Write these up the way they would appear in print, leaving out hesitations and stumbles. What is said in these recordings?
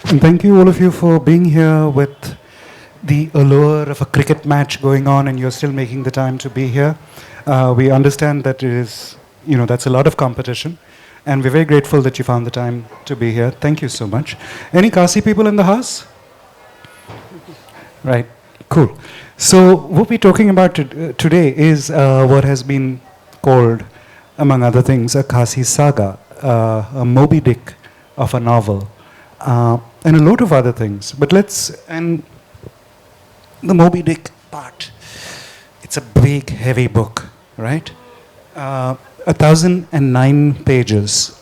And thank you, all of you, for being here with the allure of a cricket match going on, and you're still making the time to be here. We understand that it is, that's a lot of competition, and we're very grateful that you found the time to be here. Thank you so much. Any Kasi people in the house? Right, cool. So, what we're talking about today is what has been called, among other things, a Kasi saga, a Moby Dick of a novel. And a lot of other things. But and the Moby Dick part, it's a big, heavy book, right? 1,009 pages.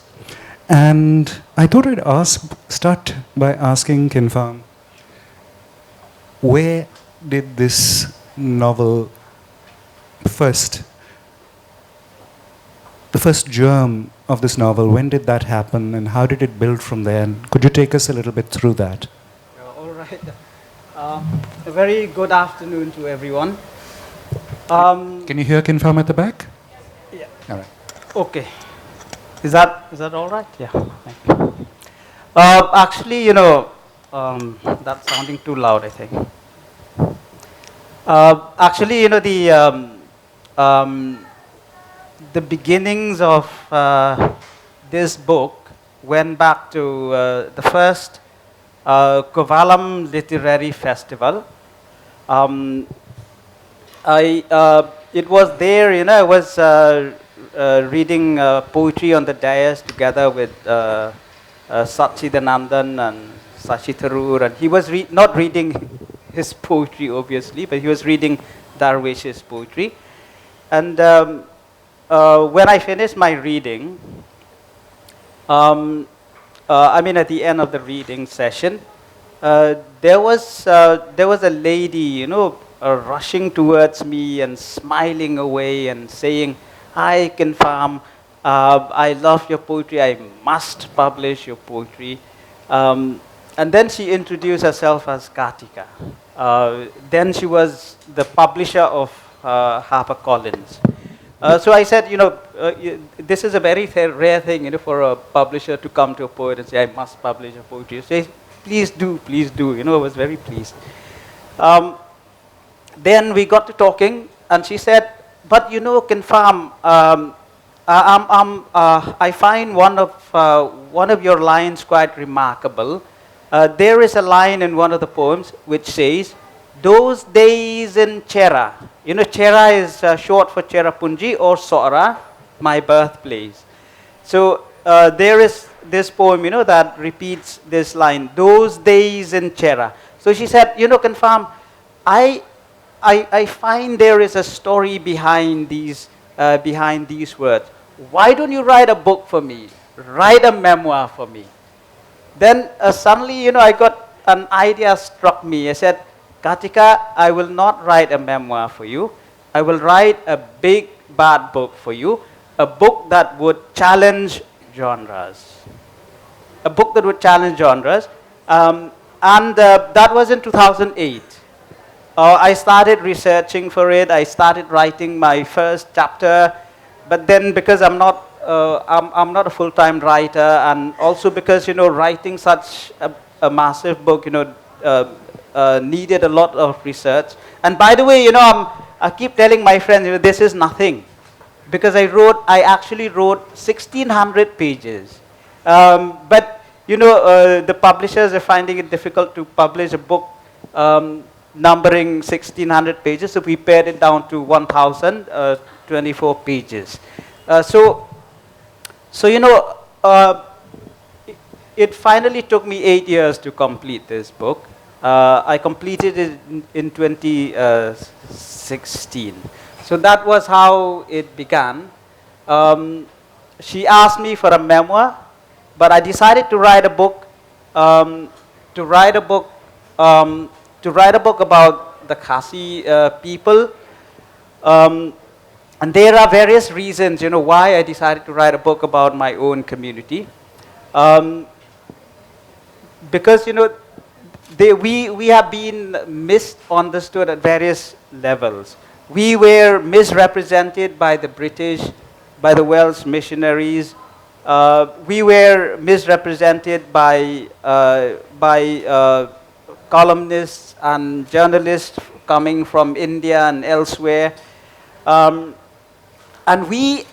And I thought I'd start by asking Kynpham, where did this novel the first germ of this novel, when did that happen and how did it build from there? And could you take us a little bit through that? All right. A very good afternoon to everyone. Can you hear Kynpham at the back? Yeah. All right. Okay. Is that all right? Yeah. Thank you. Actually, that's sounding too loud, I think. Actually, the beginnings of this book went back to the first Kovalam Literary Festival. It was there, I was reading poetry on the dais together with Sachidanandan and Sashi Tharoor, and he was not reading his poetry, obviously, but he was reading Darwish's poetry. And when I finished my reading, at the end of the reading session, there was a lady, rushing towards me and smiling away and saying, "Hi, Kynpham, I love your poetry. I must publish your poetry." And then she introduced herself as Kartika. Then she was the publisher of HarperCollins. So I said, this is a very rare thing, for a publisher to come to a poet and say, "I must publish a poetry." She said, please do. I was very pleased. Then we got to talking, and she said, "But Kynpham, I find one of your lines quite remarkable. There is a line in one of the poems which says, 'Those days in Chera.' Chera is short for Cherrapunji or Sora, my birthplace. So there is this poem, that repeats this line, 'Those days in Chera.' So she said, Kynpham, I find there is a story behind these words. Why don't you write a book for me? Write a memoir for me." Then suddenly, I got an idea struck me. I said, "Kartika, I will not write a memoir for you. I will write a big, bad book for you, a book that would challenge genres. A book that would challenge genres." That was in 2008. I started researching for it. I started writing my first chapter, but then because I'm not a full-time writer, and also because writing such a massive book needed a lot of research. And by the way, I keep telling my friends, this is nothing, because I actually wrote 1,600 pages. But the publishers are finding it difficult to publish a book numbering 1,600 pages, so we pared it down to 1,024 pages. It finally took me 8 years to complete this book. I completed it in 2016. So that was how it began. She asked me for a memoir, but I decided to write a book. To write a book about the Khasi people. And there are various reasons, why I decided to write a book about my own community. Because, we have been misunderstood at various levels. We were misrepresented by the British, by the Welsh missionaries. We were misrepresented by by columnists and journalists coming from India and elsewhere. And we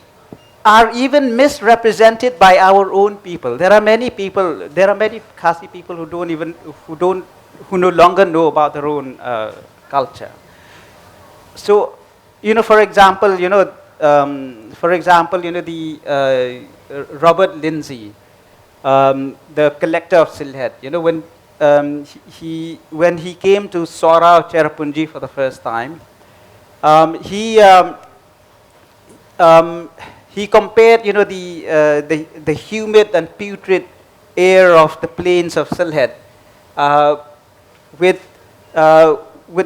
are even misrepresented by our own people. There are many people, there are many Khasi people who no longer know about their own culture. So, for example, the Robert Lindsay, the collector of Sylhet, when he came to Sora or Cherrapunji for the first time, he compared, the humid and putrid air of the plains of Sylhet with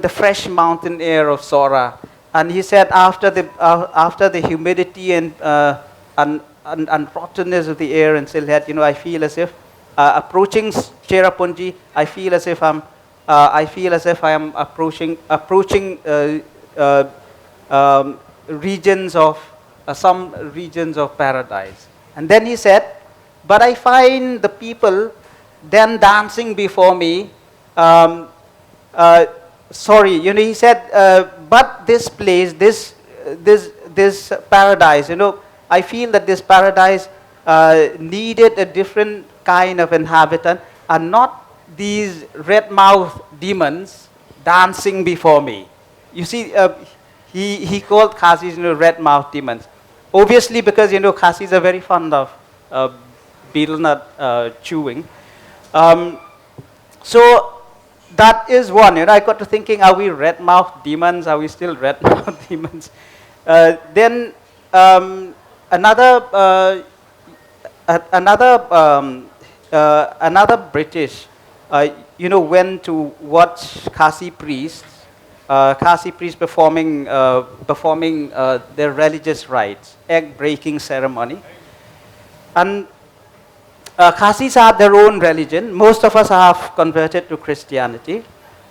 the fresh mountain air of Sora, and he said after the humidity and rottenness of the air in Sylhet, I feel as if approaching Cherrapunji, I feel as if I am approaching regions of some regions of paradise. And then he said, but I find the people then dancing before me. He said, but this place, this paradise, I feel that this paradise needed a different kind of inhabitant, and not these red-mouthed demons dancing before me. You see, he called Khasis, red-mouthed demons. Obviously, because, Khasis are very fond of betel nut chewing. So that is one. I got to thinking, are we red-mouthed demons? Are we still red-mouthed demons? Then another British, went to watch Khasi priests performing their religious rites, egg-breaking ceremony. And Khasis had their own religion. Most of us have converted to Christianity,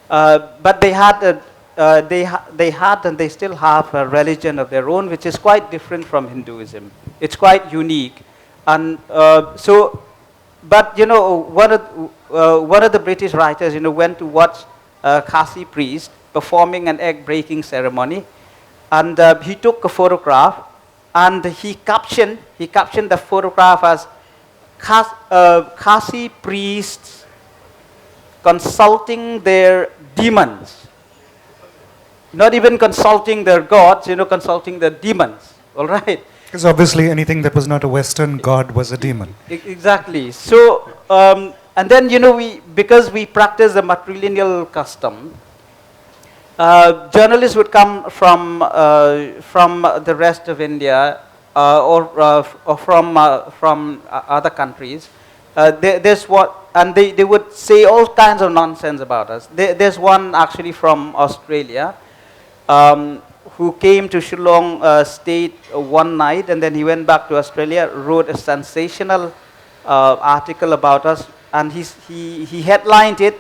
but they had and they still have a religion of their own, which is quite different from Hinduism. It's quite unique, and But one of the British writers, went to watch a Khasi priest performing an egg-breaking ceremony, and he took a photograph, and he captioned the photograph as Khasi priests consulting their demons. Not even consulting their gods, consulting their demons. All right. Because obviously anything that was not a Western god was a demon. Exactly. So, and then, because we practice the matrilineal custom, journalists would come from the rest of India or from other countries. And they would say all kinds of nonsense about us. There's one actually from Australia who came to Shillong State one night, and then he went back to Australia, wrote a sensational article about us, and he headlined it.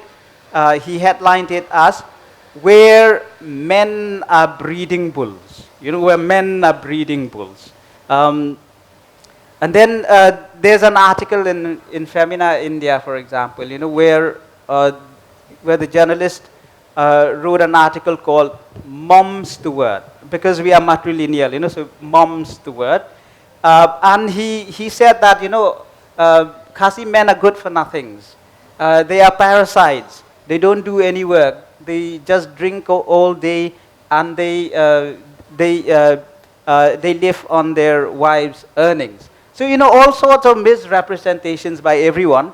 As "Where Men Are Breeding Bulls." Where men are breeding bulls. And then there's an article in Femina India, for example, where the journalist wrote an article called "Mom's the Word," because we are matrilineal, so mom's the word. And he said that, Khasi men are good for nothings. They are parasites. They don't do any work. They just drink all day, and they live on their wives' earnings. So, all sorts of misrepresentations by everyone.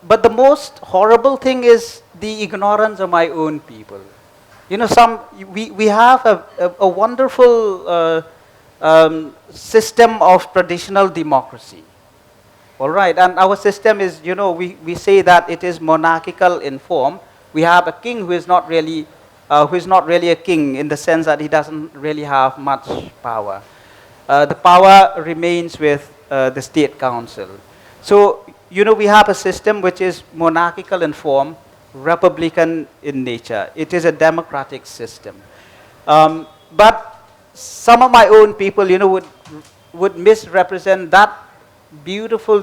But the most horrible thing is the ignorance of my own people. We have a wonderful system of traditional democracy. All right, and our system is, we say that it is monarchical in form. We have a king who is not really a king, in the sense that he doesn't really have much power. The power remains with the state council. So, we have a system which is monarchical in form, republican in nature. It is a democratic system. But some of my own people, would misrepresent that beautiful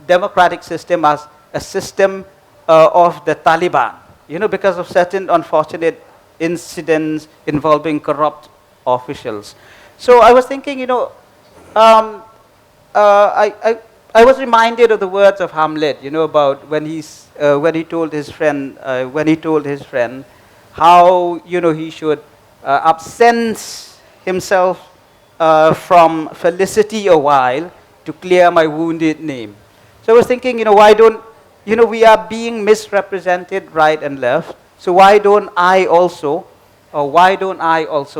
democratic system as a system of the Taliban, because of certain unfortunate incidents involving corrupt officials. So I was thinking, um, I was reminded of the words of Hamlet, about when he told his friend how he should absent himself from felicity a while to clear my wounded name. So I was thinking, why don't we are being misrepresented right and left. So why don't I also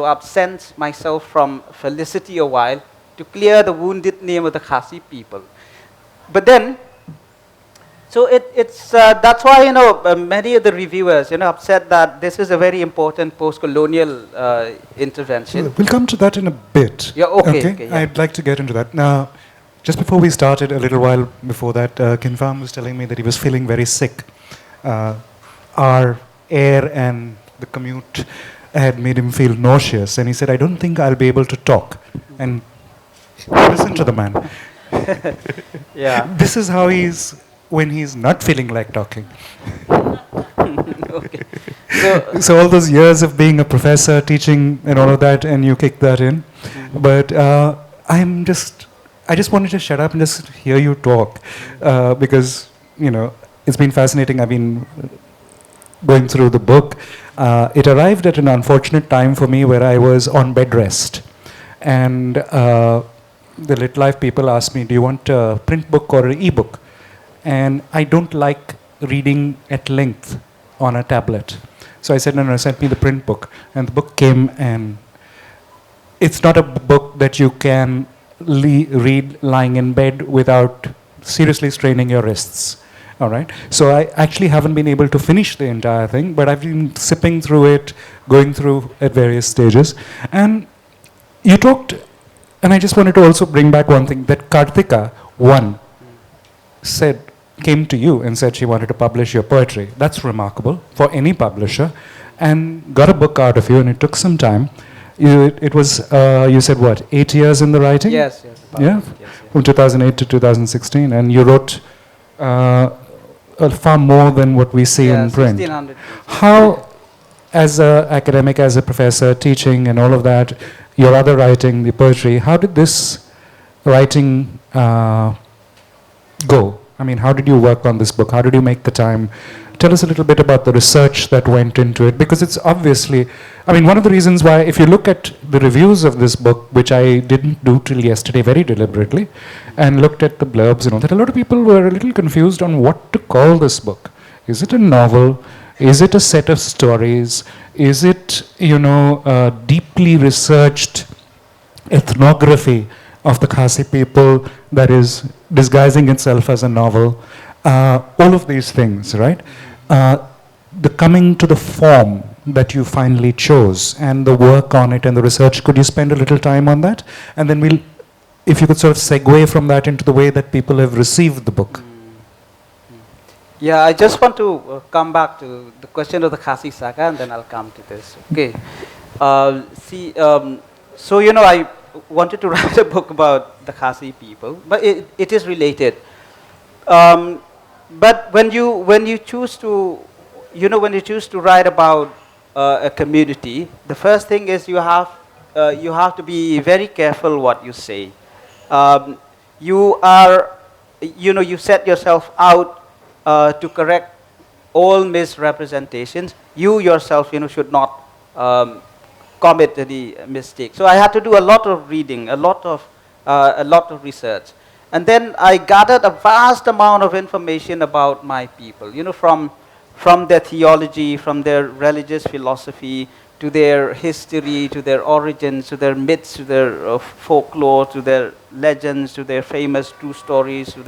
absent myself from felicity a while to clear the wounded name of the Khasi people? But then, so that's why many of the reviewers have said that this is a very important post-colonial intervention. We'll come to that in a bit. Yeah, okay, yeah. I'd like to get into that. Now, just before we started, a little while before that, Kynpham was telling me that he was feeling very sick. Our air and the commute had made him feel nauseous, and he said, I don't think I'll be able to talk. And listen to the man. Yeah. This is how he's when he's not feeling like talking. Okay. So all those years of being a professor, teaching and all of that, and you kick that in. But I just wanted to shut up and just hear you talk, because it's been fascinating. I've been going through the book. It arrived at an unfortunate time for me where I was on bed rest, and the Lit Life people asked me, do you want a print book or an e-book? And I don't like reading at length on a tablet. So I said, no, send me the print book. And the book came, and it's not a book that you can read lying in bed without seriously straining your wrists. All right. So I actually haven't been able to finish the entire thing, but I've been sipping through it, going through at various stages. And you talked, and I just wanted to also bring back one thing, that Karthika, came to you and said she wanted to publish your poetry. That's remarkable for any publisher, and got a book out of you, and it took some time. It was, you said what, 8 years in the writing? Yes. Yeah, from 2008 to 2016, and you wrote far more than what we see in print. 1,600. How, as an academic, as a professor, teaching and all of that, your other writing, the poetry, how did this writing go? I mean, how did you work on this book? How did you make the time? Tell us a little bit about the research that went into it, because it's obviously, I mean, one of the reasons why, if you look at the reviews of this book, which I didn't do till yesterday very deliberately, and looked at the blurbs, that a lot of people were a little confused on what to call this book. Is it a novel? Is it a set of stories? Is it, deeply researched ethnography of the Khasi people that is disguising itself as a novel? All of these things, right? The coming to the form that you finally chose and the work on it and the research, could you spend a little time on that? And then if you could sort of segue from that into the way that people have received the book. Yeah, I just want to come back to the question of the Khasi saga, and then I'll come to this. Okay. So, I wanted to write a book about the Khasi people, but it is related. But when you choose to write about a community, the first thing is you have to be very careful what you say. You set yourself out to correct all misrepresentations. You yourself, should not commit any mistake. So I had to do a lot of reading, a lot of research. And then I gathered a vast amount of information about my people, from their theology, from their religious philosophy, to their history, to their origins, to their myths, to their folklore, to their legends, to their famous true stories, to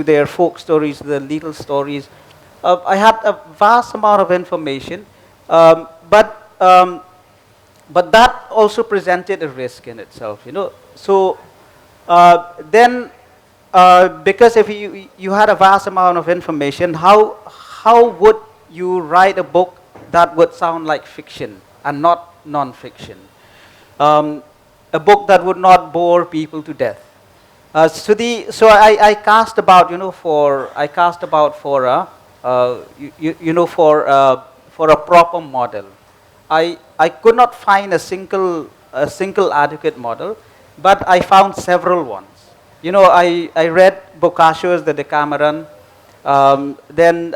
their folk stories, to their little stories. I had a vast amount of information, but that also presented a risk in itself, So then, because if you had a vast amount of information, how would you write a book that would sound like fiction and not non-fiction? A book that would not bore people to death. So I cast about, for a proper model. I could not find a single adequate model, but I found several ones. I read Boccaccio's The Decameron. Then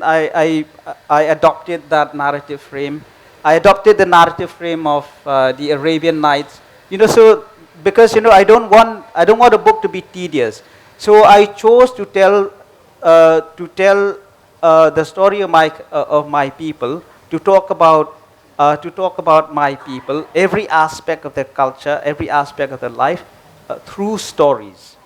I adopted that narrative frame. I adopted the narrative frame of the Arabian Nights. So because I don't want a book to be tedious. So I chose to tell the story of my people, to talk about my people, every aspect of their culture, every aspect of their life, through stories.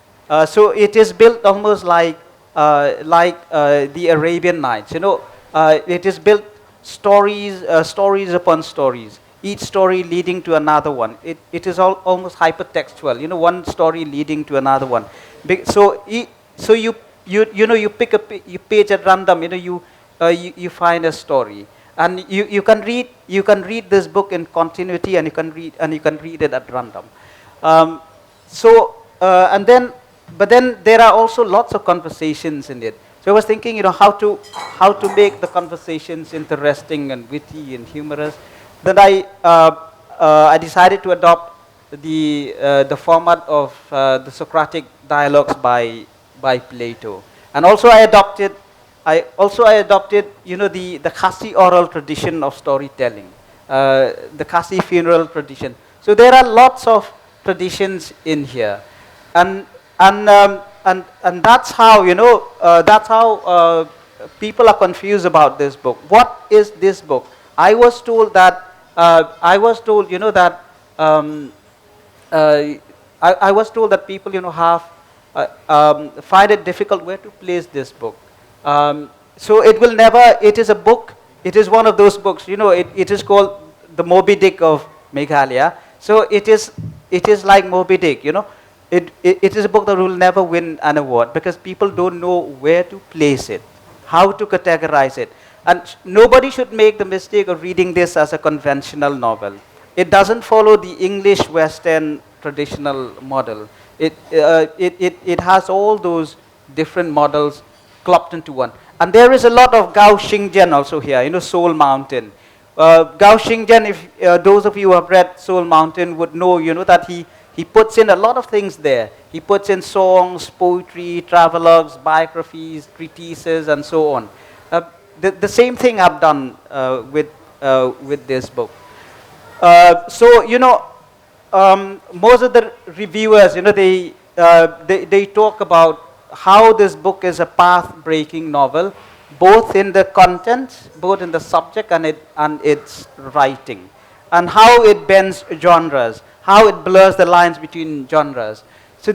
So it is built almost like the Arabian Nights. It is built stories upon stories, each story leading to another one. It is almost hypertextual. One story leading to another one. So you pick you page at random. You find a story, and you can read this book in continuity, and you can read it at random. Um, but then there are also lots of conversations in it. So I was thinking, how to make the conversations interesting and witty and humorous. Then I decided to adopt the format of the Socratic dialogues by Plato, and also I adopted the Khasi oral tradition of storytelling, the Khasi funeral tradition. So there are lots of traditions in here, and that's how people are confused about this book. What is this book? I was told that I was told that people find it difficult where to place this book. So it will never. It is a book. It is one of those books. It is called the Moby Dick of Meghalaya. So it is like Moby Dick. It is a book that will never win an award because people don't know where to place it, how to categorize it. And nobody should make the mistake of reading this as a conventional novel. It doesn't follow the English Western traditional model. It has all those different models clumped into one. And there is a lot of Gao Xingjian also here, Soul Mountain. Gao Xingjian, if those of you who have read Soul Mountain would know, that he puts in a lot of things there. He puts in songs, poetry, travelogues, biographies, treatises, and so on. The same thing I've done with this book. Most of the reviewers, they talk about how this book is a path-breaking novel, both in the content, both in the subject and its writing, and how it bends genres, how it blurs the lines between genres. So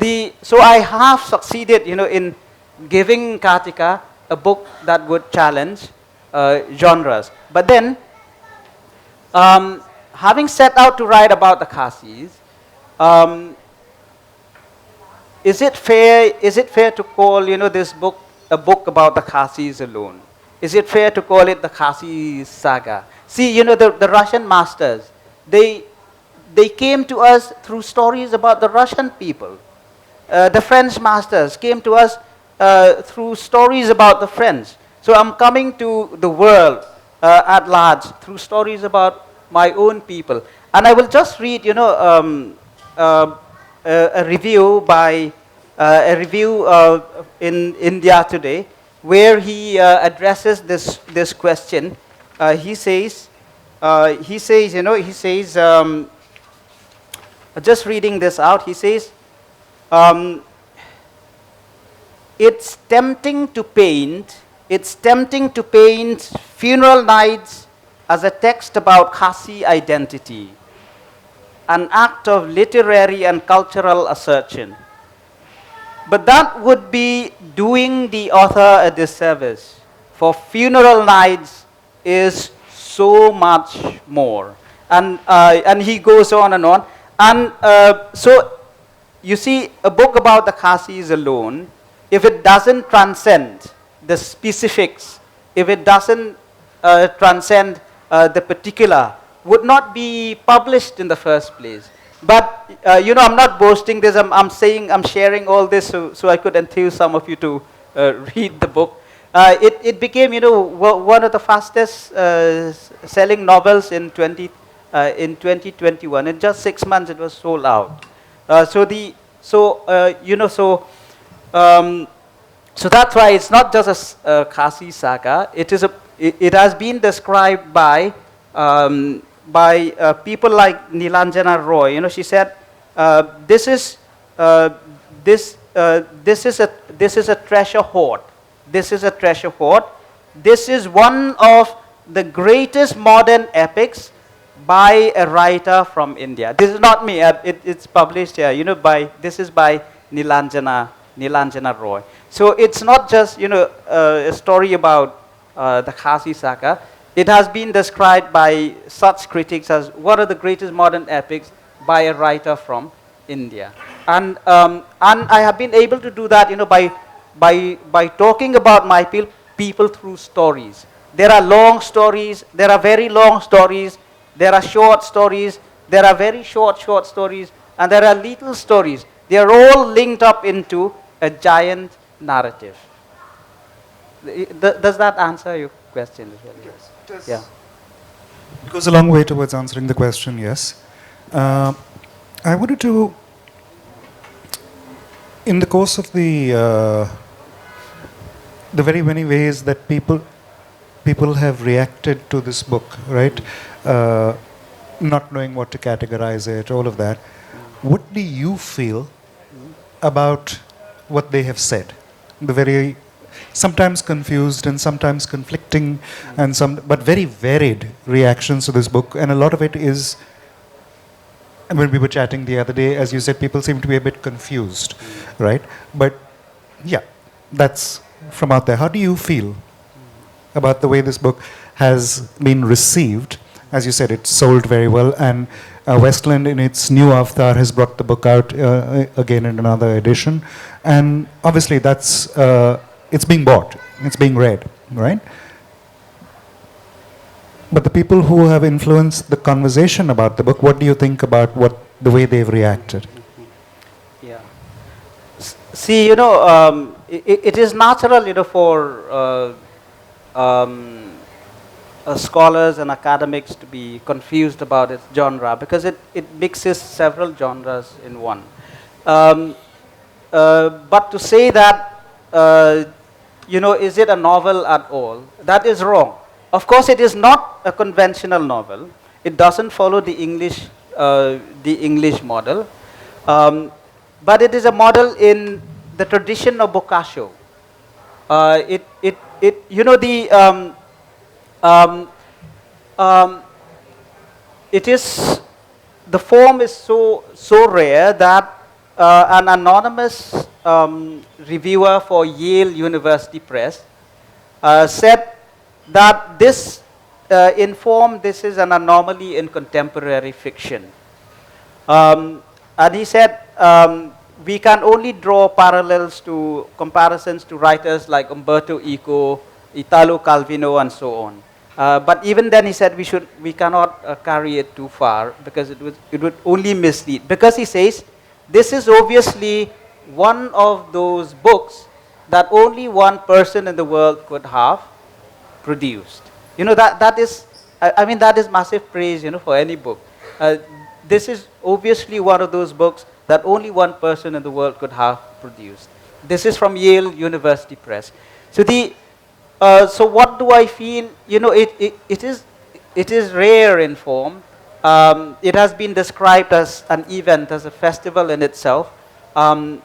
I have succeeded, in giving Kartika a book that would challenge genres. But then, having set out to write about the Khasis, is it fair to call this book a book about the Khasis alone? Is it fair to call it the Khasi saga? See, the Russian masters, they came to us through stories about the Russian people. The French masters came to us through stories about the French. So I'm coming to the world at large through stories about my own people. And I will just read, a review in India Today, where he addresses this question. He says, just reading this out, he says, it's tempting to paint funeral nights as a text about Khasi identity, an act of literary and cultural assertion. But that would be doing the author a disservice, for funeral nights is so much more. And he goes on and on. And so, you see, a book about the Khasis alone, if it doesn't transcend the specifics, if it doesn't transcend the particular, would not be published in the first place. But you know, I'm not boasting this. I'm saying, I'm sharing all this so I could enthuse some of you to read the book. It became, you know, one of the fastest selling novels in 2021. In just 6 months, it was sold out. You know, so that's why it's not just a Kasi saga. It has been described by people like Nilanjana Roy. You know, she said, this is a treasure hoard. This is a treasure hoard. This is one of the greatest modern epics by a writer from India. This is not me. It's published here. You know, this is by Nilanjana Roy. So it's not just, you know, a story about the Khasi saga. It has been described by such critics as one of the greatest modern epics by a writer from India. And I have been able to do that, you know, by talking about my people through stories. There are long stories, there are very long stories, there are short stories, there are very short stories, and there are little stories. They are all linked up into a giant narrative. Does that answer your question as well? Yes, it does. Yeah. It goes a long way towards answering the question, yes. I wanted to, in the course of the very many ways that people have reacted to this book, right? Not knowing what to categorize it, all of that. What do you feel about what they have said? The very sometimes confused and sometimes conflicting, but very varied reactions to this book, and a lot of it is. When we were chatting the other day, as you said, people seem to be a bit confused, right? But yeah, that's from out there. How do you feel about the way this book has been received? As you said, it's sold very well, and Westland in its new avatar has brought the book out again in another edition, and obviously that's it's being bought, it's being read, right? But the people who have influenced the conversation about the book, what do you think about the way they've reacted? Yeah. See, you know, it is natural, you know, for scholars and academics to be confused about its genre because it mixes several genres in one. But to say that, you know, is it a novel at all? That is wrong. Of course, it is not a conventional novel. It doesn't follow the English model, but it is a model in the tradition of Boccaccio. You know, the form is so rare that an anonymous reviewer for Yale University Press said that this this is an anomaly in contemporary fiction. And he said, we can only draw comparisons to writers like Umberto Eco, Italo Calvino, and so on. But even then he said we cannot carry it too far because it would only mislead. Because he says, this is obviously one of those books that only one person in the world could have produced. You know, that is, I mean, that is massive praise, you know, for any book. This is obviously one of those books that only one person in the world could have produced. This is from Yale University Press. So so what do I feel? You know, it is rare in form. It has been described as an event, as a festival in itself. But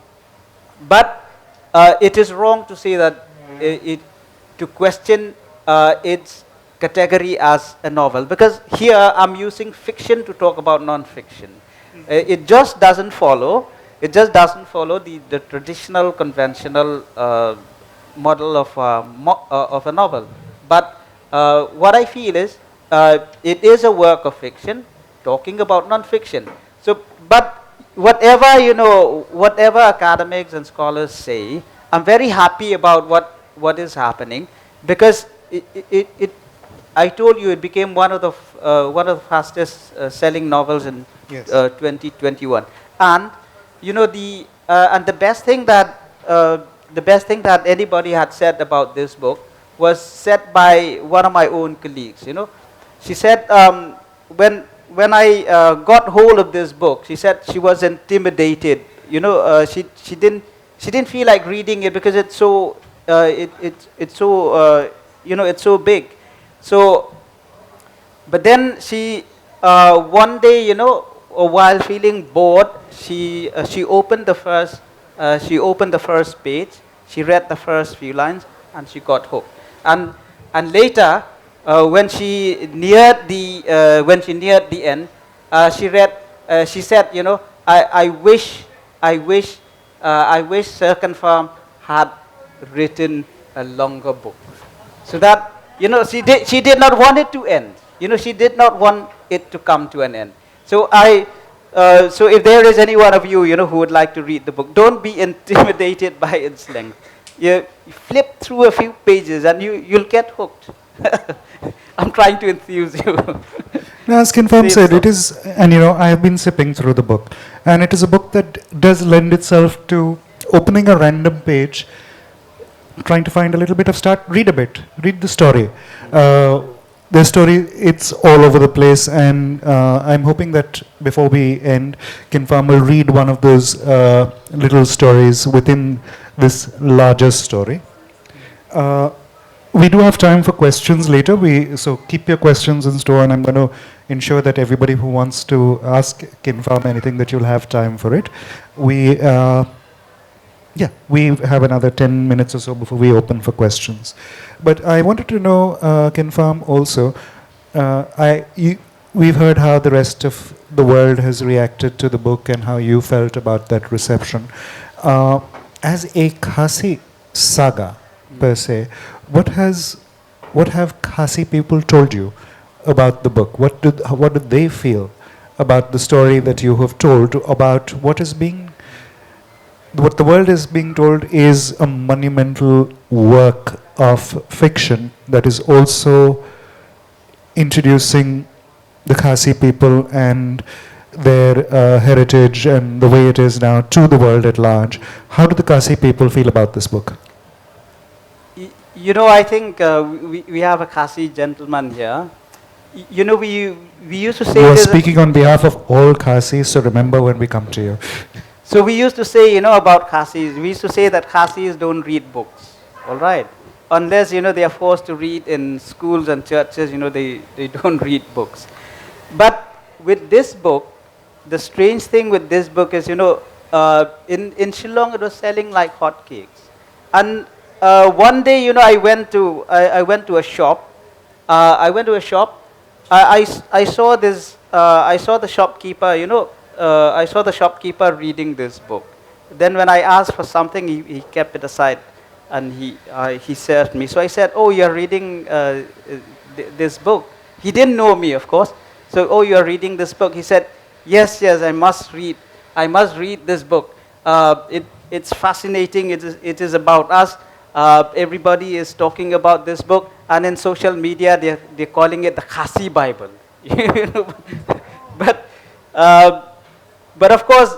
it is wrong to say that to question its category as a novel, because here I'm using fiction to talk about non-fiction. It just doesn't follow. It just doesn't follow the traditional, conventional model of a novel. But what I feel is it is a work of fiction talking about non-fiction. So, but whatever, you know, whatever academics and scholars say, I'm very happy about what is happening, because I told you it became one of the fastest selling novels in Yes. 2021. And you know the best thing that anybody had said about this book was said by one of my own colleagues. You know, she said when I got hold of this book, she said she was intimidated. You know, she didn't feel like reading it because it's so it's so it's so big. So, but then she one day, while feeling bored, she opened the first page. She read the first few lines, and she got hooked. And later, when she neared the end, she said, I wish Sir Kynpham had written a longer book, so that she did not want it to end. She did not want it to come to an end. So so if there is any one of you, who would like to read the book, don't be intimidated by its length. You flip through a few pages and you'll get hooked. I'm trying to enthuse you. Now, as Kynpham said, So- it is, and I have been sipping through the book, and it is a book that does lend itself to opening a random page, trying to find a little bit of start, read a bit, read the story. The story, it's all over the place, and I'm hoping that before we end, Kynpham will read one of those little stories within this larger story. We do have time for questions later. So keep your questions in store, and I'm going to ensure that everybody who wants to ask Kynpham anything, that you'll have time for it. We have another 10 minutes or so before we open for questions. But I wanted to know, Kynpham, also, we've heard how the rest of the world has reacted to the book and how you felt about that reception. As a Khasi saga, per se, what have Khasi people told you about the book? What do they feel about the story that you have told, about what the world is being told is a monumental work of fiction that is also introducing the Khasi people and their heritage and the way it is now to the world at large. How do the Khasi people feel about this book? I think we have a Khasi gentleman here. We used to say You are there's a- speaking on behalf of all Khasis, so remember when we come to you. So we used to say, about Khasis, we used to say that Khasis don't read books, all right? Unless, they are forced to read in schools and churches, they don't read books. But with this book, the strange thing with this book is, in Shillong it was selling like hotcakes. And one day, I went to a shop. I saw the shopkeeper, I saw the shopkeeper reading this book. Then when I asked for something, he kept it aside, and he served me. So I said, "Oh, you're reading this book." He didn't know me, of course. So, "Oh, you're reading this book." He said, "Yes, I must read. I must read this book. It's fascinating. It is about us. Everybody is talking about this book, and in social media they're calling it the Khasi Bible." But but of course,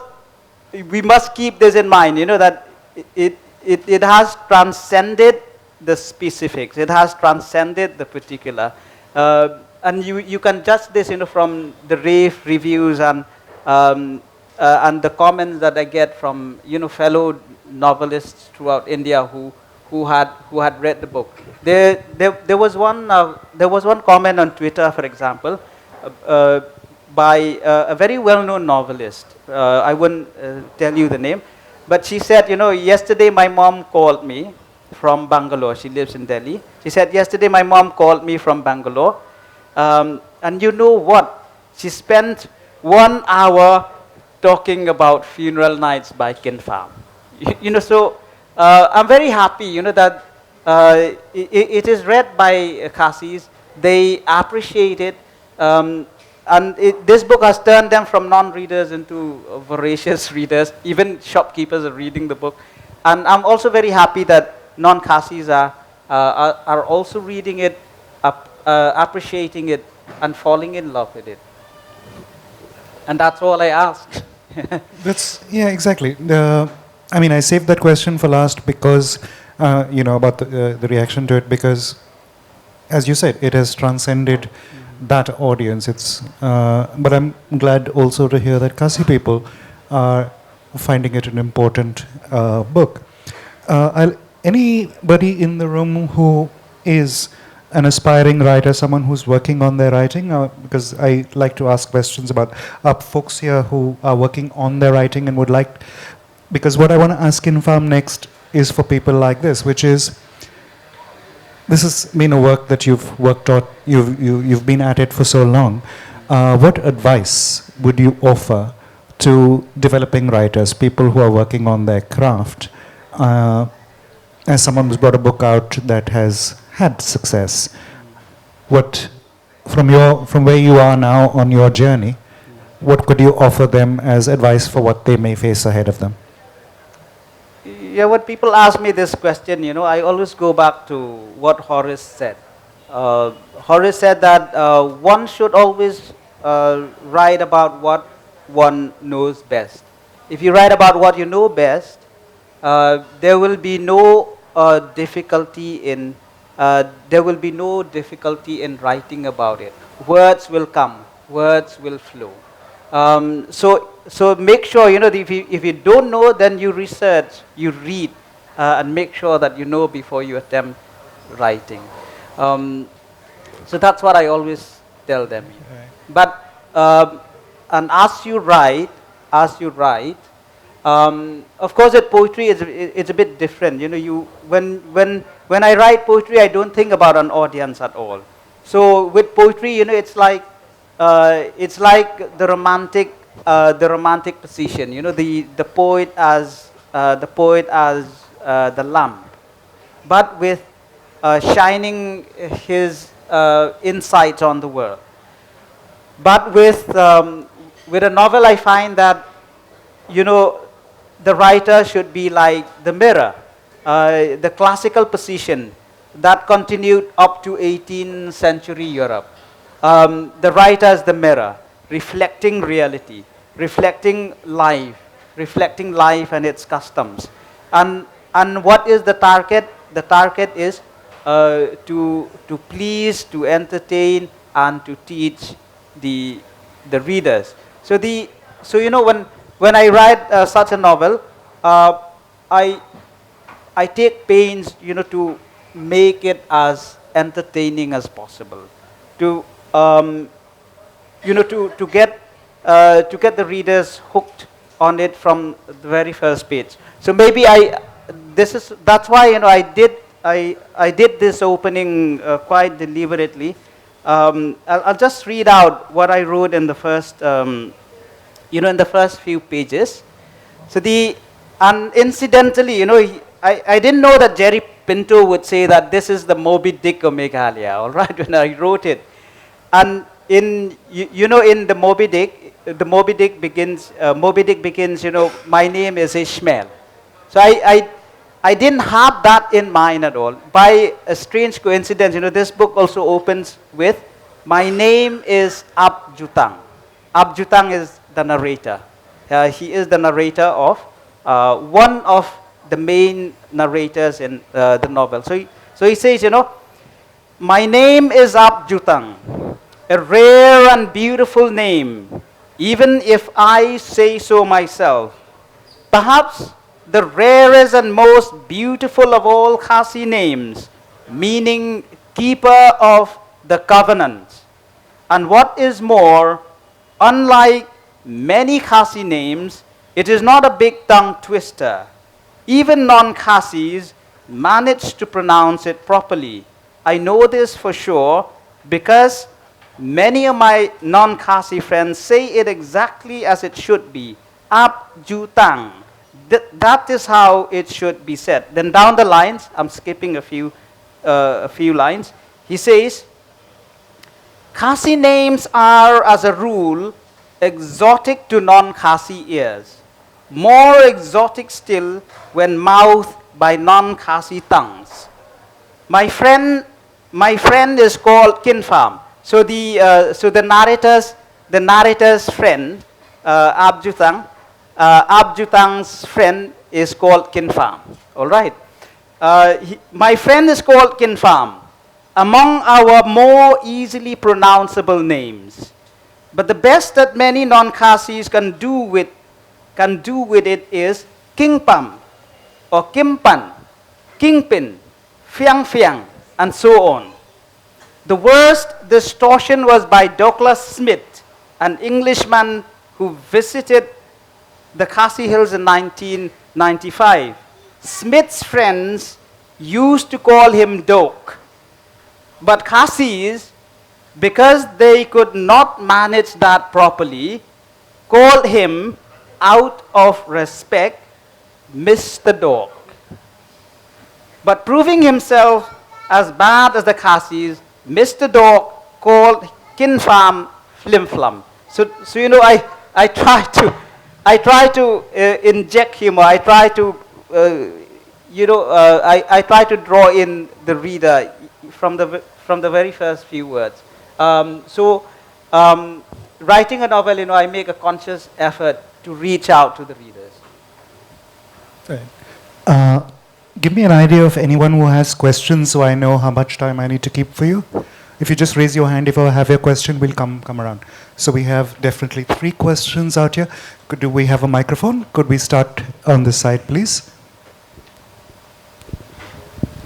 we must keep this in mind, that it has transcended the specifics. It has transcended the particular. And you can judge this, from the rave reviews and the comments that I get from, fellow novelists throughout India who had read the book. There was one comment on Twitter, for example, by a very well-known novelist. I wouldn't tell you the name, but she said, yesterday my mom called me from Bangalore. She lives in Delhi. She said, yesterday my mom called me from Bangalore, and you know what? She spent 1 hour talking about Funeral Nights by Kynpham. So I'm very happy, that it is read by Khasis. They appreciate it. And this book has turned them from non-readers into voracious readers. Even shopkeepers are reading the book. And I'm also very happy that non-Khasis are also reading it appreciating it and falling in love with it. And that's all I ask. That's, yeah, exactly. I mean, I saved that question for last because, about the reaction to it, because, as you said, it has transcended that audience. But I'm glad also to hear that Kasi people are finding it an important book. Anybody in the room who is an aspiring writer, someone who's working on their writing, because I like to ask questions about folks here who are working on their writing and would like, because what I want to ask Kynpham next is for people like this, which is, this has been a work that you've worked on, you've been at it for so long. What advice would you offer to developing writers, people who are working on their craft, as someone who's brought a book out that has had success? What, from where you are now on your journey, what could you offer them as advice for what they may face ahead of them? Yeah, when people ask me this question, I always go back to what Horace said. Horace said that one should always write about what one knows best. If you write about what you know best, there will be no difficulty in writing about it. Words will come, words will flow. So make sure, if you don't know, then you research, you read, and make sure that you know before you attempt writing. So that's what I always tell them. Right. But and as you write, of course, with poetry, it's a bit different. When I write poetry, I don't think about an audience at all. So with poetry, it's like the romantic position. The poet as the lamp, but with shining his insights on the world. But with a novel, I find that the writer should be like the mirror, the classical position that continued up to 18th century Europe. The writer is the mirror, reflecting reality, reflecting life and its customs. And what is the target? The target is to please, to entertain, and to teach the readers. So when I write such a novel, I take pains, to make it as entertaining as possible, to get the readers hooked on it from the very first page. So maybe that's why I did this opening quite deliberately. I'll just read out what I wrote in the first. In the first few pages. So and incidentally, I didn't know that Jerry Pinto would say that this is the Moby Dick of Meghalaya, all right, when I wrote it. And in the Moby Dick begins, my name is Ishmael. So I didn't have that in mind at all. By a strange coincidence, this book also opens with, my name is Abjutang. Abjutang is the narrator. He is the narrator of one of the main narrators in the novel. So he says, my name is Abjutang, a rare and beautiful name, even if I say so myself. Perhaps the rarest and most beautiful of all Khasi names, meaning keeper of the covenant. And what is more, unlike many Khasi names, it is not a big tongue twister. Even non-Khasis manage to pronounce it properly. I know this for sure because many of my non-Khasi friends say it exactly as it should be. Abjutang. That is how it should be said. Then down the lines, I'm skipping a few lines. He says, Khasi names are, as a rule, exotic to non-Khasi ears. More exotic still when mouthed by non-Khasi tongues. My friend my friend is called Kynpham. So the narrator's friend, Abjutang, Abjutang's friend is called Kynpham. All right. My friend is called Kynpham, among our more easily pronounceable names. But the best that many non-Khasis can do with it is Kynpham, or Kynpan, Kingpin, Fiang Fiang, and so on. The worst distortion was by Douglas Smith, an Englishman who visited the Khasi Hills in 1995. Smith's friends used to call him Doak, but Khasis, because they could not manage that properly, called him, out of respect, Mr. Dog. But proving himself as bad as the Khasis, Mr. Dog called Kynpham Flimflam. So you know, I try to inject humor. I try to, I try to draw in the reader from the very first few words. Writing a novel, you know, I make a conscious effort to reach out to the readers. Right. Give me an idea of anyone who has questions so I know how much time I need to keep for you. If you just raise your hand, if I have your question, we'll come around. So we have definitely 3 questions out here. Do we have a microphone? Could we start on this side, please?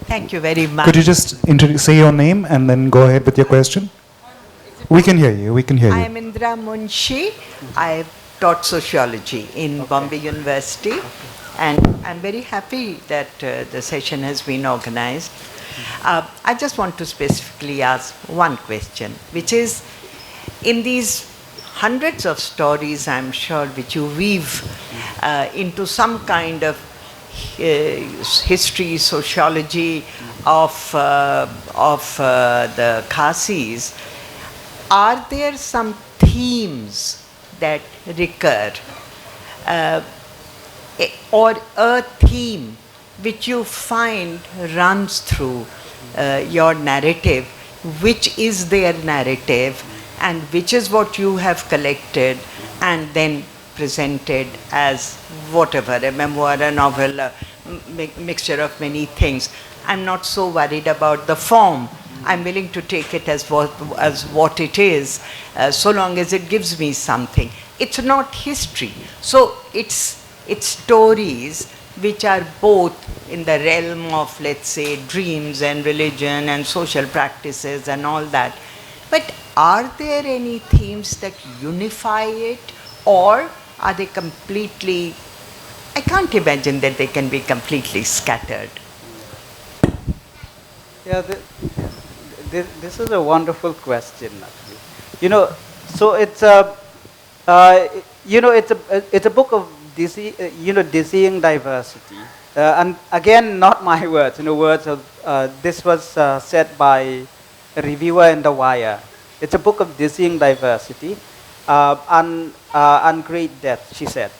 Thank you very much. Could you just say your name and then go ahead with your question? We can hear you. We can hear you. I am Indra Munshi. I taught sociology in Bombay University. And I'm very happy that the session has been organized. I just want to specifically ask one question, which is, in these hundreds of stories, I'm sure, which you weave into some kind of history, sociology of the Khasis, are there some themes that recur? Or a theme which you find runs through your narrative, which is their narrative and which is what you have collected and then presented as whatever, a memoir, a novel, a mixture of many things. I'm not so worried about the form. I'm willing to take it as what it is, so long as it gives me something. It's not history. So it's stories which are both in the realm of, let's say, dreams and religion and social practices and all that. But are there any themes that unify it, or are they completely, I can't imagine that they can be completely scattered. Yeah, this is a wonderful question, actually. You know, so it's a book of dizzying diversity, and again, not my words. Words of this was said by a reviewer in The Wire. It's a book of dizzying diversity and great depth, she said.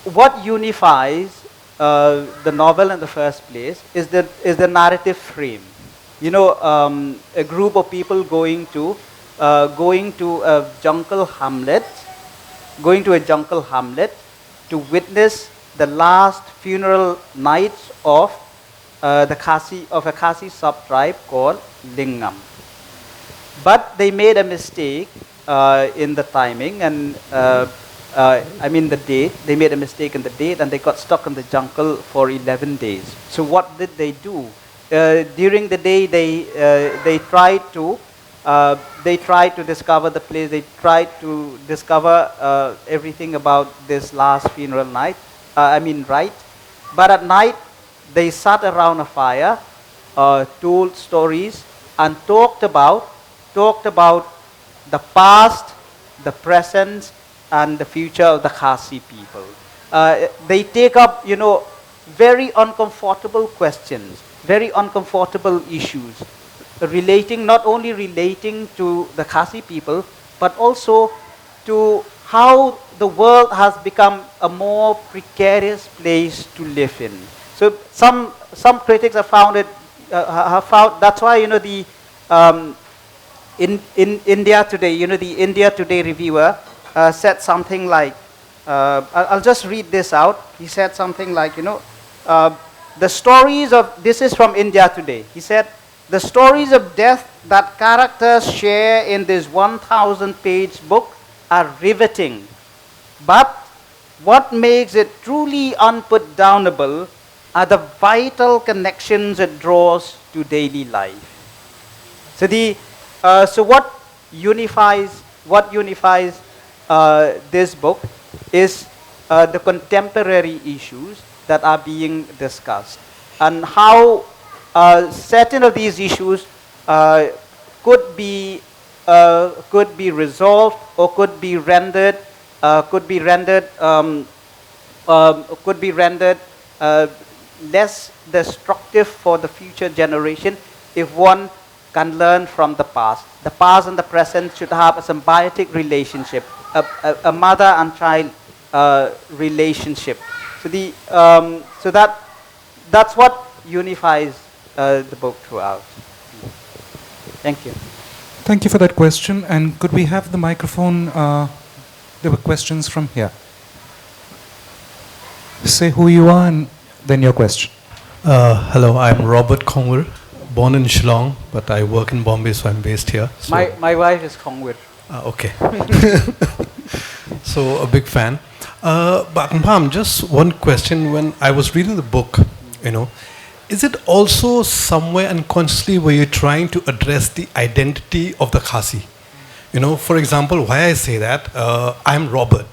What unifies the novel in the first place is the narrative frame. A group of people going to a jungle hamlet to witness the last funeral nights of a Khasi sub-tribe called Lingam. But they made a mistake in the timing and the date. They made a mistake in the date and they got stuck in the jungle for 11 days. So what did they do? During the day, they tried to discover the place. They tried to discover everything about this last funeral night. Rite. But at night, they sat around a fire, told stories, and talked about the past, the present, and the future of the Khasi people. They take up, very uncomfortable questions, very uncomfortable issues, not only relating to the Khasi people, but also to how the world has become a more precarious place to live in. So some critics have found it, have found, that's why, the, in India Today, the India Today reviewer said something like, I'll just read this out. He said something like, the stories of, this is from India Today. He said, the stories of death that characters share in this 1,000-page book are riveting. But what makes it truly unputdownable are the vital connections it draws to daily life. So so what unifies this book is the contemporary issues that are being discussed, and how certain of these issues could be resolved, or could be rendered less destructive for the future generation if one can learn from the past. The past and the present should have a symbiotic relationship, a mother and child relationship. So that's what unifies the book throughout. Thank you. Thank you for that question. And could we have the microphone? There were questions from here. Say who you are and then your question. Hello, I'm Robert Kongwir, born in Shillong, but I work in Bombay, so I'm based here. So, My wife is Kongwir. okay. So a big fan. But Ma'am, just one question. When I was reading the book, is it also somewhere unconsciously where you're trying to address the identity of the Khasi? For example, why I say that, I'm Robert.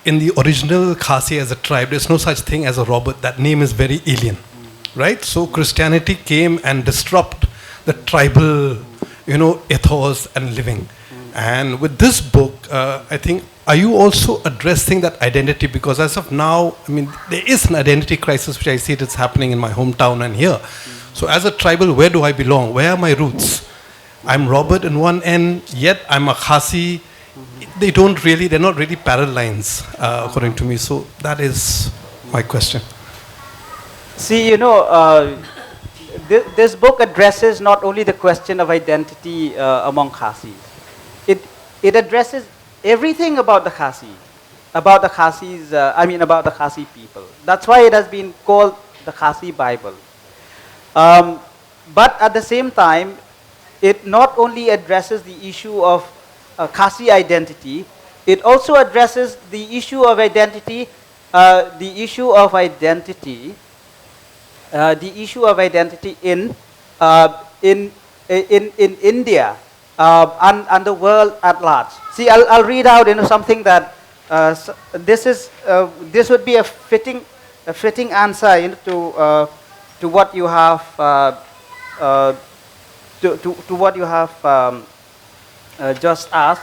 In the original Khasi as a tribe, there's no such thing as a Robert. That name is very alien, right? So Christianity came and disrupted the tribal, ethos and living. And with this book, I think, are you also addressing that identity? Because as of now, there is an identity crisis, which I see it's happening in my hometown and here. So as a tribal, where do I belong? Where are my roots? I'm Robert in one end, yet I'm a Khasi. They're not really parallel lines, according to me. So that is my question. See, this book addresses not only the question of identity among Khasis. It addresses everything about the Khasi, about the Khasi people. That's why it has been called the Khasi Bible. But at the same time, it not only addresses the issue of Khasi identity, it also addresses the issue of identity, in India and the world at large. See, I'll read out something that this would be a fitting answer to what you have to what you have just asked.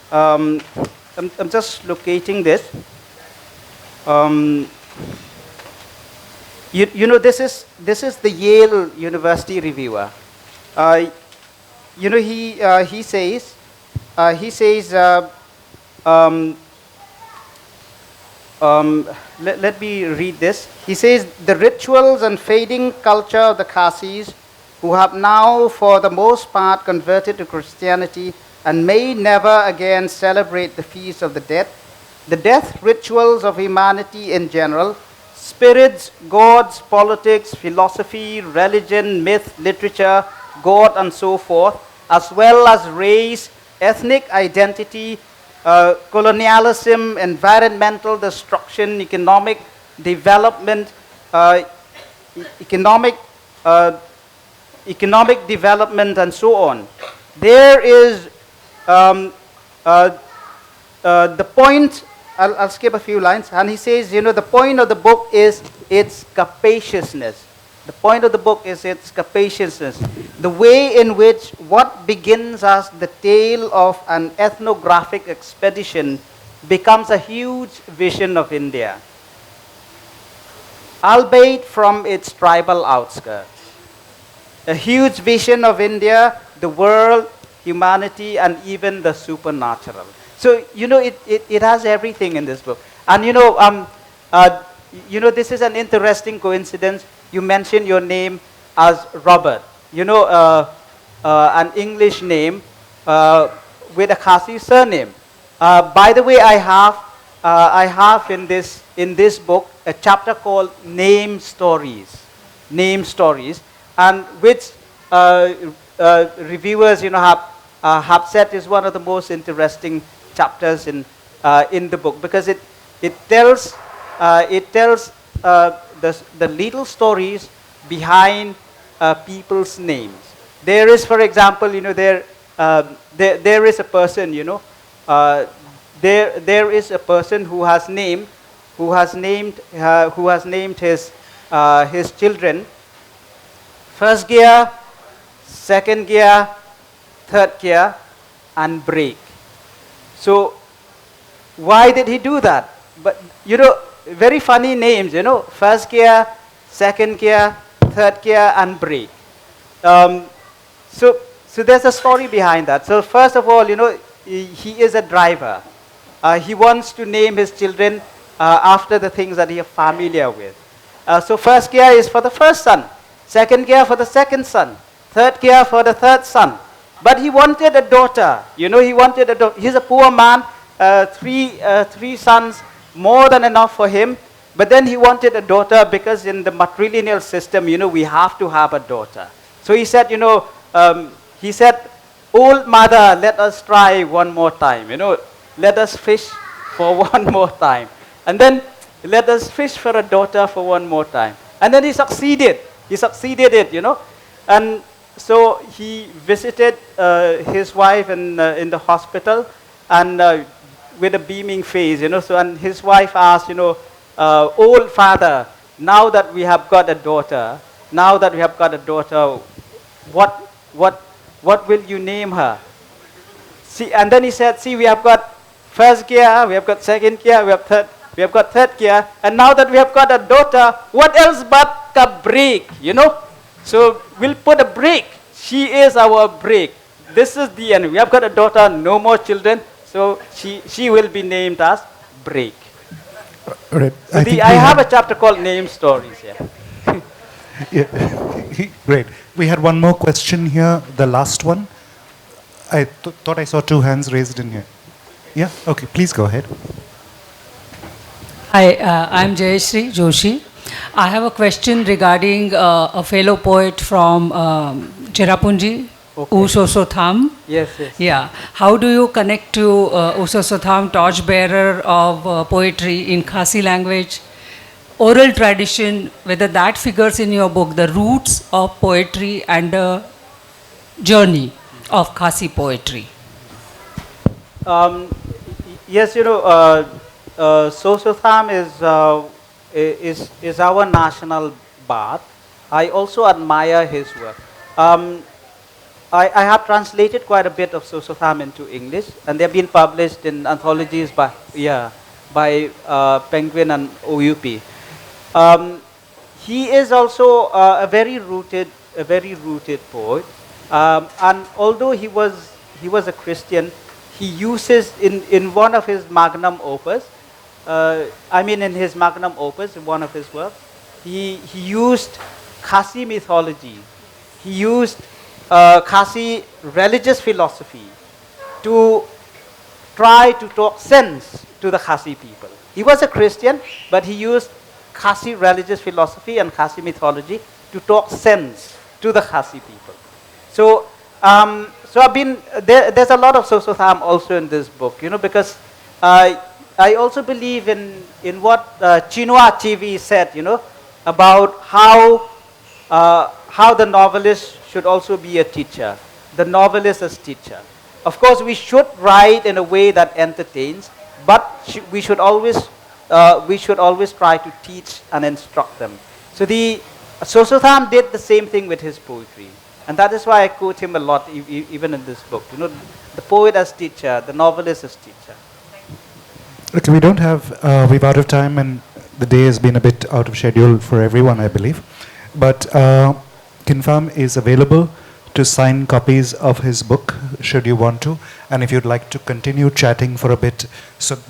I'm just locating this. This is the Yale University reviewer. He says let me read this. He says, the rituals and fading culture of the Khasis, who have now for the most part converted to Christianity and may never again celebrate the feast of the dead, the death rituals of humanity in general, spirits, gods, politics, philosophy, religion, myth, literature, God, and so forth, as well as race, ethnic identity, colonialism, environmental destruction, economic development, economic development, and so on. There is the point. I'll skip a few lines, and he says, the point of the book is its capaciousness. The point of the book is its capaciousness. The way in which what begins as the tale of an ethnographic expedition becomes a huge vision of India, albeit from its tribal outskirts. A huge vision of India, the world, humanity, and even the supernatural. So, it has everything in this book. And this is an interesting coincidence. You mentioned your name as Robert. An English name with a Khasi surname. By the way, I have in this book a chapter called Name Stories, and which reviewers have said is one of the most interesting chapters in the book, because it tells the little stories behind people's names. There is, for example, there is a person, there is a person who has named his children first gear, second gear, third gear, and brake. So why did he do that? But very funny names, first gear, second gear, third gear, and brake. So there's a story behind that. So first of all, he is a driver. He wants to name his children after the things that he is familiar with. So first gear is for the first son, second gear for the second son, third gear for the third son. But he wanted a daughter. He wanted a daughter. He's a poor man. Three sons, more than enough for him. But then he wanted a daughter, because in the matrilineal system, we have to have a daughter. So he said, old mother, let us try one more time. Let us fish for one more time. And then let us fish for a daughter for one more time. And then he succeeded. He succeeded it, And so he visited his wife in the hospital, and with a beaming face, So, and his wife asked, old father, now that we have got a daughter, what will you name her? See, and then he said, see, we have got first gear, we have got second gear, we have got third gear, and now that we have got a daughter, what else but a brake, So we'll put a brake. She is our brake. This is the end. We have got a daughter, no more children, so she will be named as Brake. Right. So I have a chapter called Name Stories here. Yeah. Great. We had one more question here, the last one. I thought I saw two hands raised in here. Yeah, okay, please go ahead. Hi, I'm Jayashree Joshi. I have a question regarding a fellow poet from Cherrapunji, Okay. Usosotham. Yes. Yeah. How do you connect to Usosotham, torchbearer of poetry in Khasi language, oral tradition, whether that figures in your book, the roots of poetry and the journey of Khasi poetry? Yes, Sosotham is our national bard. I also admire his work. I have translated quite a bit of Sosotham into English, and they've been published in anthologies by Penguin and OUP. He is also a very rooted poet, and although he was a Christian, he uses in one of his magnum opus. In his magnum opus, in one of his works, he used Khasi mythology. He used Khasi religious philosophy to try to talk sense to the Khasi people. He was a Christian, but he used Khasi religious philosophy and Khasi mythology to talk sense to the Khasi people. So, I've been there's a lot of Sosotham also in this book, because I also believe in what Chinua Achebe said, about how the novelist should also be a teacher, the novelist as teacher. Of course, we should write in a way that entertains, but we should always try to teach and instruct them. So Sosotham did the same thing with his poetry, and that is why I quote him a lot, even in this book. The poet as teacher, the novelist as teacher. Okay, we're out of time, and the day has been a bit out of schedule for everyone, I believe. But Kynpham is available to sign copies of his book, should you want to. And if you'd like to continue chatting for a bit,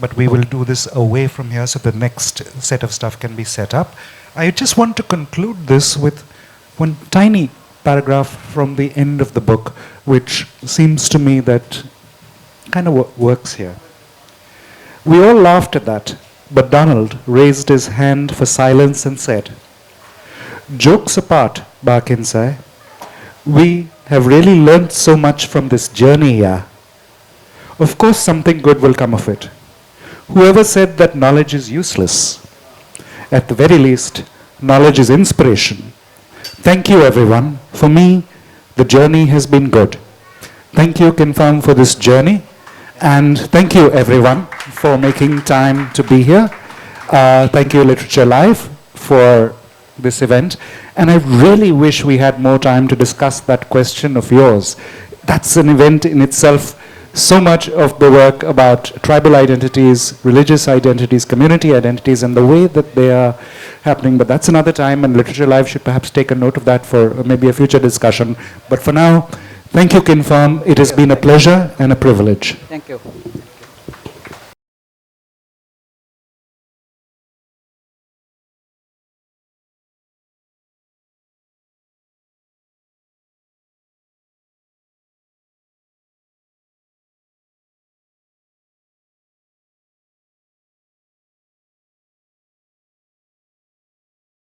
but we will do this away from here so the next set of stuff can be set up. I just want to conclude this with one tiny paragraph from the end of the book, which seems to me that kind of works here. We all laughed at that, but Donald raised his hand for silence and said, "Jokes apart, Barkinsai, we have really learnt so much from this journey, yeah. Of course something good will come of it. Whoever said that knowledge is useless? At the very least, knowledge is inspiration. Thank you, everyone. For me, the journey has been good. Thank you, Kynpham, for this journey. And thank you, everyone, for making time to be here. Thank you, Literature Live, for this event. And I really wish we had more time to discuss that question of yours. That's an event in itself. So much of the work about tribal identities, religious identities, community identities, and the way that they are happening. But that's another time, and Literature Live should perhaps take a note of that for maybe a future discussion. But for now, thank you, Kynpham. It has been a pleasure and a privilege. Thank you.